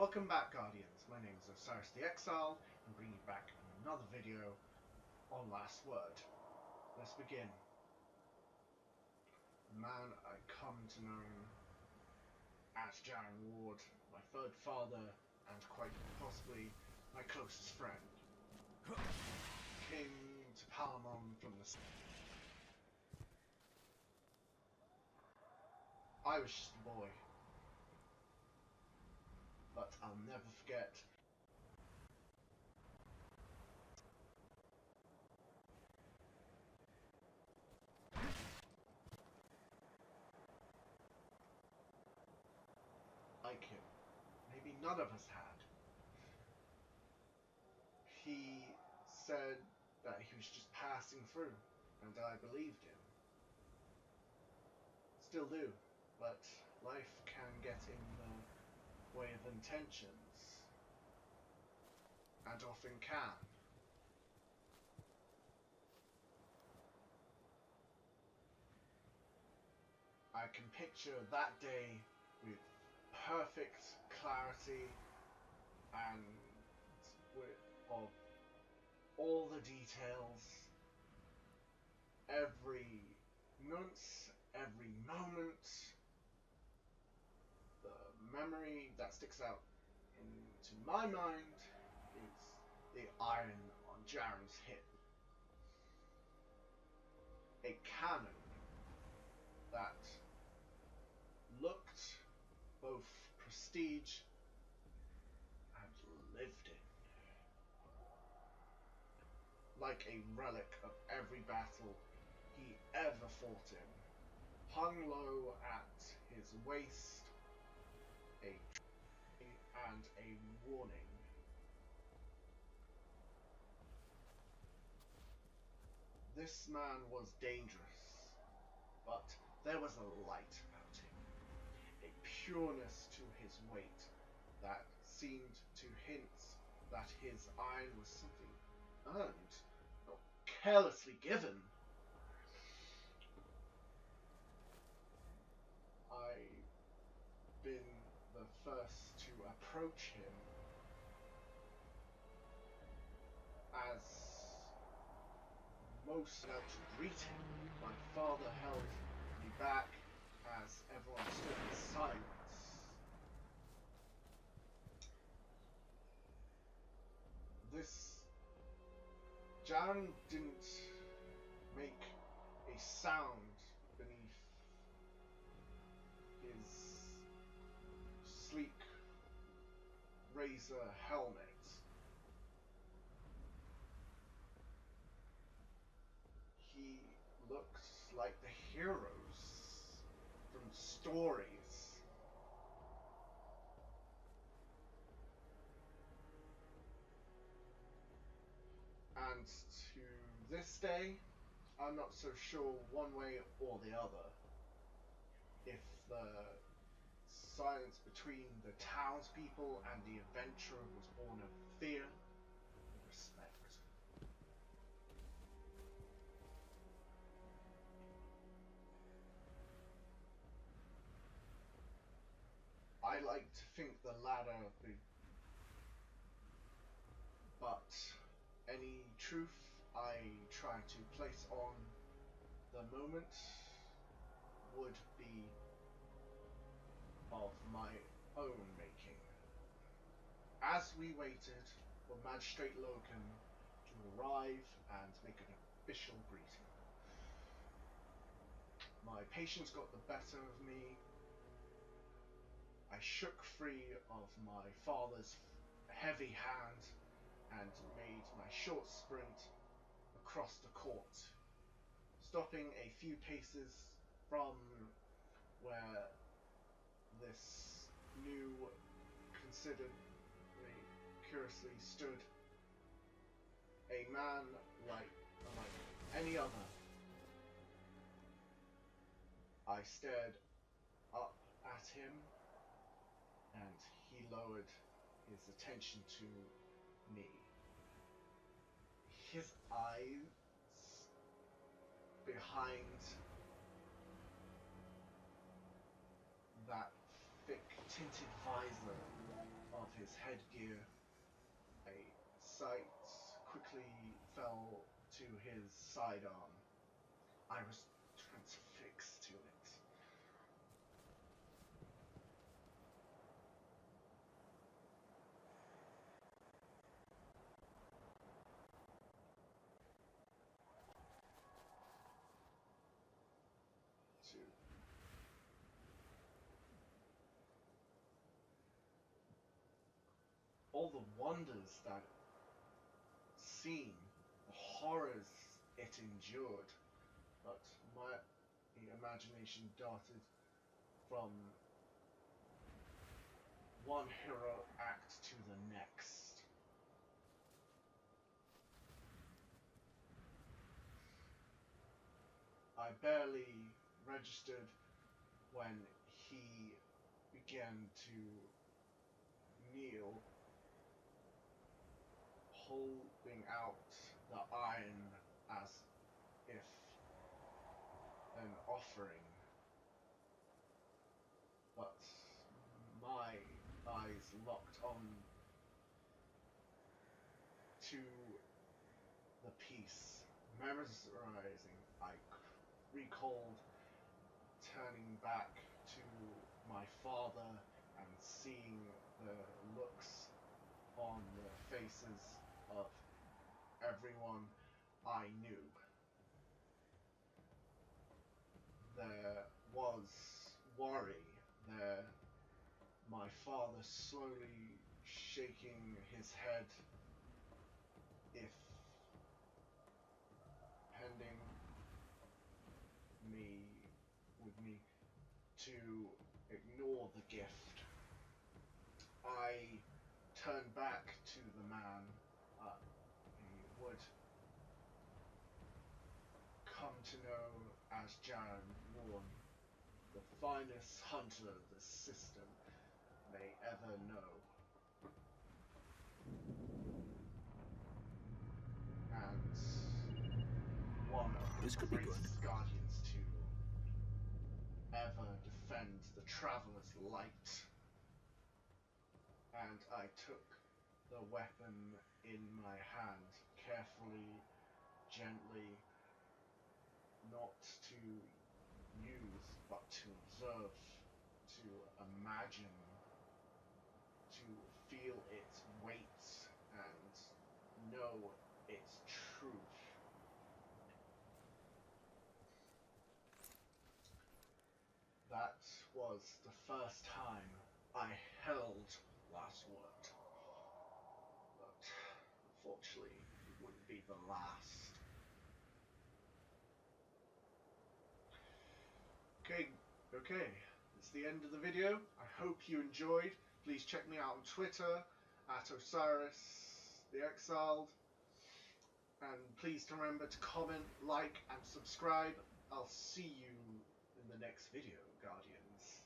Welcome back, Guardians. My name is Osiris the Exile. I'm bringing you back another video on Last Word. Let's begin. The man I come to know as Jaren Ward, my third father, and quite possibly my closest friend, came to Palamon from the... I was just a boy, but I'll never forget like him. Maybe none of us had. He said that he was just passing through, and I believed him. Still do, but life can get in the way of intentions, and often can. I can picture that day with perfect clarity and of all the details, every nuance, every moment. The memory that sticks out into my mind is the iron on Jaren's hip. A cannon that looked both prestige and lived in. Like a relic of every battle he ever fought in, hung low at his waist, and a warning. This man was dangerous, but there was a light about him, a pureness to his weight that seemed to hint that his iron was something earned, not carelessly given. I've been the first to approach him as most out to greet him. My father held me back as everyone stood in silence. Jaren didn't make a sound beneath his sleek razor helmet. He looked like the heroes from stories. And to this day, I'm not so sure one way or the other if the silence between the townspeople and the adventurer was born of fear or respect. I like to think the latter, but any truth I try to place on the moment would be of my own making. As we waited for Magistrate Loken to arrive and make an official greeting, my patience got the better of me. I shook free of my father's heavy hand and made my short sprint across the court, stopping a few paces from where this new, considered curiously stood a man like any other. I stared up at him, and he lowered his attention to me. His eyes behind that thick tinted visor of his headgear. A sight quickly fell to his sidearm. I was transfixed to it. To all the wonders that seen, the horrors it endured, but my imagination darted from one hero act to the next. I barely registered when he began to kneel, holding out the iron as if an offering. But my eyes locked on to the piece, mesmerizing. I recalled turning back to my father and seeing the looks on the faces of everyone I knew. There was worry there, my father slowly shaking his head, if pending me with me to ignore the gift. I turned back to the man. He would come to know as Jaron Warren, the finest hunter the system may ever know. And one of the This could be good. greatest guardians to ever defend the Traveler's Light. And I took the weapon in my hand, carefully, gently, not to use, but to observe, to imagine, to feel its weight and know its truth. That was the first time I held last word, but unfortunately it wouldn't be the last. Okay, it's the end of the video. I hope you enjoyed. Please check me out on Twitter at Osiris the Exiled, and please remember to comment, like and subscribe. I'll see you in the next video, Guardians.